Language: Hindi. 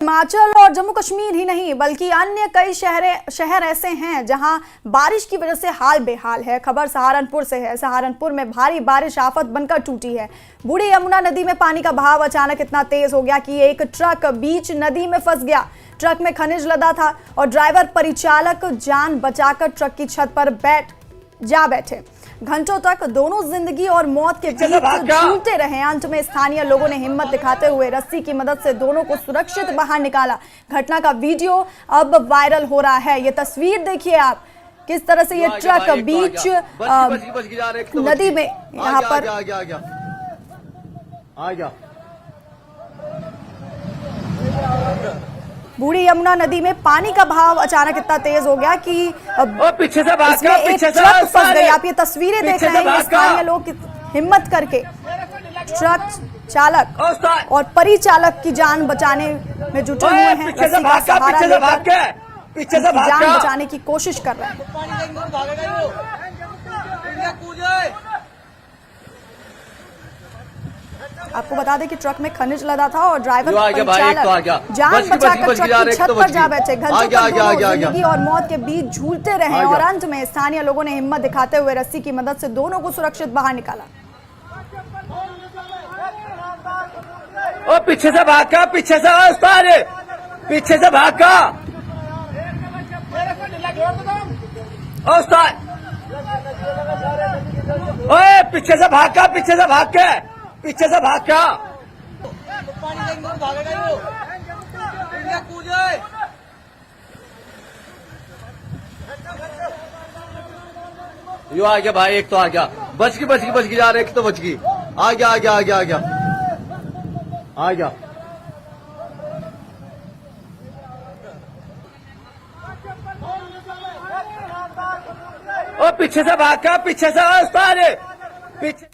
हिमाचल और जम्मू कश्मीर ही नहीं बल्कि अन्य कई शहर ऐसे हैं जहां बारिश की वजह से हाल बेहाल है। खबर सहारनपुर से है। सहारनपुर में भारी बारिश आफत बनकर टूटी है। बूढ़ी यमुना नदी में पानी का बहाव अचानक इतना तेज हो गया कि एक ट्रक बीच नदी में फंस गया। ट्रक में खनिज लदा था और ड्राइवर परिचालक जान बचाकर ट्रक की छत पर बैठे। घंटों तक दोनों जिंदगी और मौत के बीच झूलते रहे। अंत में स्थानीय लोगों ने हिम्मत दिखाते हुए रस्सी की मदद से दोनों को सुरक्षित बाहर निकाला। घटना का वीडियो अब वायरल हो रहा है। ये तस्वीर देखिए आप, किस तरह से ये ट्रक बीच नदी में यहाँ पर बूढ़ी यमुना नदी में पानी का बहाव अचानक इतना तेज हो गया कि पीछे से इसमें एक ट्रक फंस गई। आप ये तस्वीरें देख रहे हैं। स्थानीय लोग हिम्मत करके ट्रक चालक और परिचालक की जान बचाने में जुटे हुए हैं। रस्सी का सहारा लेकर जान बचाने की कोशिश कर रहे हैं। आपको बता दें कि ट्रक में खनिज लदा था और ड्राइवर परिचालक जान बचाकर ट्रक की छत पर जा बैठे। घंटों तक दोनों जिंदगी और मौत के बीच झूलते रहे और अंत में स्थानीय लोगों ने हिम्मत दिखाते हुए रस्सी की मदद से दोनों को सुरक्षित बाहर निकाला। पीछे से भागा, पीछे से भागा। पीछे से भाग के पीछे से भाग क्या यो आ गया भाई, एक तो आ गया। बच गई जा रहे, एक तो बच गई। आ गया पीछे से भाग क्या, पीछे से पीछे